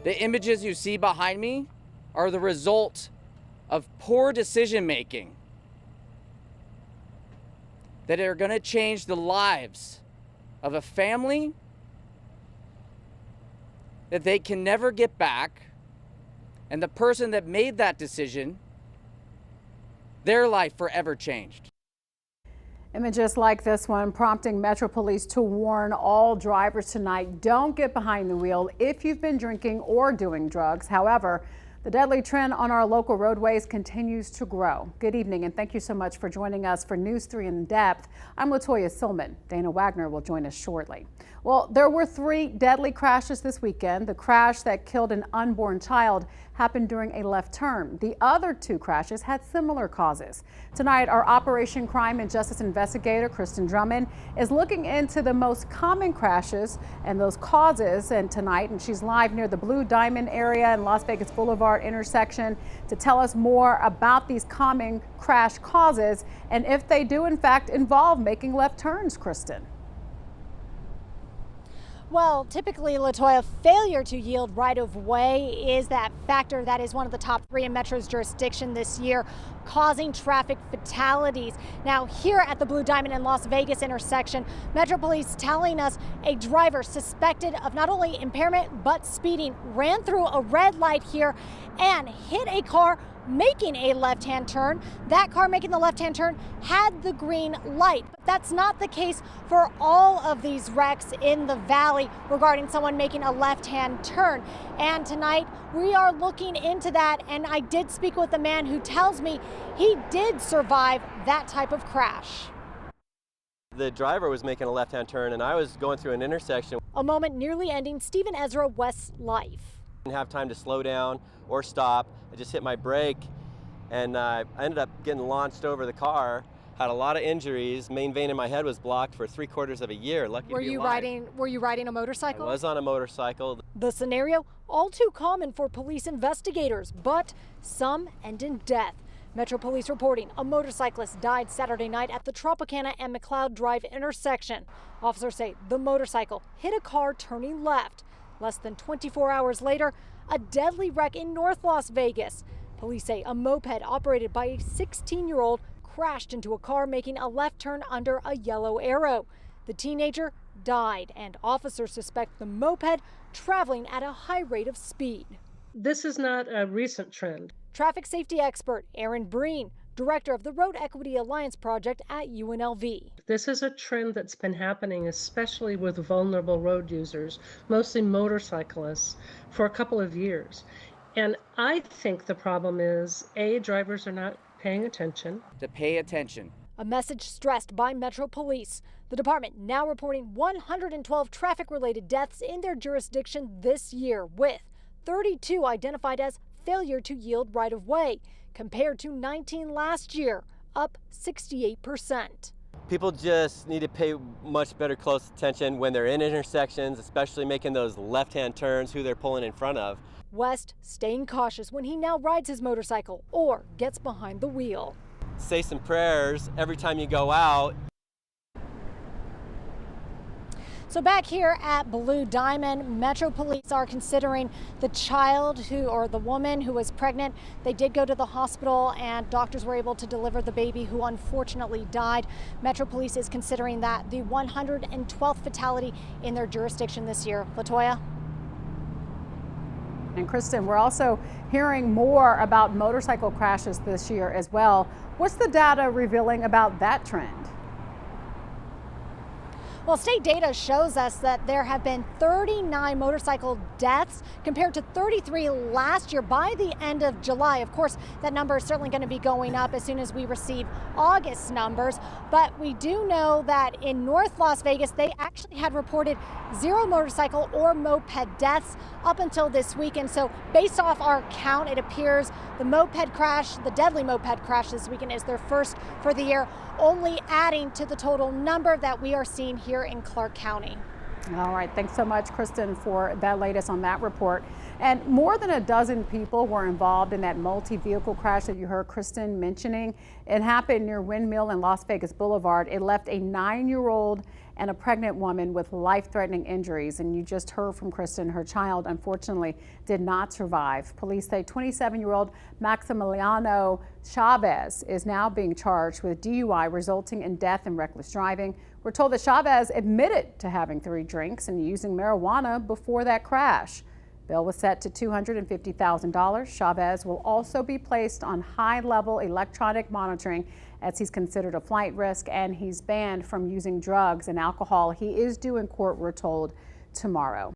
The images you see behind me are the result of poor decision making that are going to change the lives of a family that they can never get back, and the person that made that decision, their life forever changed. Images like this one prompting Metro Police to warn all drivers tonight, don't get behind the wheel if you've been drinking or doing drugs. However, the deadly trend on our local roadways continues to grow. Good evening, and thank you so much for joining us for News 3 in Depth. I'm Latoya Silman. Dana Wagner will join us shortly. Well, there were 3 deadly crashes this weekend. The crash that killed an unborn child happened during a left turn. The other 2 crashes had similar causes. Tonight, our Operation Crime and Justice investigator, Kristen Drummond, is looking into the most common crashes and those causes. And she's live near the Blue Diamond area and Las Vegas Boulevard intersection to tell us more about these common crash causes and if they do in fact involve making left turns. Kristen. Well, typically, Latoya, failure to yield right-of-way is that factor that is one of the top 3 in Metro's jurisdiction this year, causing traffic fatalities. Now, here at the Blue Diamond and Las Vegas intersection, Metro Police telling us a driver suspected of not only impairment but speeding ran through a red light here and hit a car making a left-hand turn. That car making the left-hand turn had the green light. But that's not the case for all of these wrecks in the valley regarding someone making a left-hand turn. And tonight we are looking into that, and I did speak with a man who tells me he did survive that type of crash. The driver was making a left-hand turn and I was going through an intersection. A moment nearly ending Stephen Ezra West's life. Didn't have time to slow down or stop. I just hit my brake and I ended up getting launched over the car. Had a lot of injuries. Main vein in my head was blocked for 3/4 of a year. Lucky to be alive. Were you riding a motorcycle? I was on a motorcycle. The scenario all too common for police investigators, but some end in death. Metro Police reporting a motorcyclist died Saturday night at the Tropicana and McLeod Drive intersection. Officers say the motorcycle hit a car turning left. Less than 24 hours later, a deadly wreck in North Las Vegas. Police say a moped operated by a 16-year-old crashed into a car making a left turn under a yellow arrow. The teenager died, and officers suspect the moped traveling at a high rate of speed. This is not a recent trend. Traffic safety expert Aaron Breen, director of the Road Equity Alliance project at UNLV. This is a trend that's been happening, especially with vulnerable road users, mostly motorcyclists, for a couple of years. And I think the problem is, A, drivers are not paying attention. To pay attention. A message stressed by Metro Police. The department now reporting 112 traffic-related deaths in their jurisdiction this year, with 32 identified as failure to yield right-of-way, compared to 19 last year, up 68%. People just need to pay much better close attention when they're in intersections, especially making those left-hand turns, who they're pulling in front of. West staying cautious when he now rides his motorcycle or gets behind the wheel. Say some prayers every time you go out. So back here at Blue Diamond, Metro Police are considering the the woman who was pregnant. They did go to the hospital and doctors were able to deliver the baby who unfortunately died. Metro Police is considering that the 112th fatality in their jurisdiction this year. Latoya? And Kristen, we're also hearing more about motorcycle crashes this year as well. What's the data revealing about that trend? Well, state data shows us that there have been 39 motorcycle deaths compared to 33 last year by the end of July. Of course, that number is certainly going to be going up as soon as we receive August numbers. But we do know that in North Las Vegas, they actually had reported 0 motorcycle or moped deaths up until this weekend. So based off our count, it appears the deadly moped crash this weekend is their first for the year, only adding to the total number that we are seeing here in Clark County. All right, thanks so much, Kristen, for that latest on that report. And more than a dozen people were involved in that multi-vehicle crash that you heard Kristen mentioning. It happened near Windmill and Las Vegas Boulevard. It left a 9-year-old and a pregnant woman with life-threatening injuries. And you just heard from Kristen, her child unfortunately did not survive. Police say 27-year-old Maximiliano Chavez is now being charged with DUI resulting in death and reckless driving. We're told that Chavez admitted to having 3 drinks and using marijuana before that crash. Bail was set to $250,000. Chavez will also be placed on high-level electronic monitoring as he's considered a flight risk, and he's banned from using drugs and alcohol. He is due in court, we're told, tomorrow.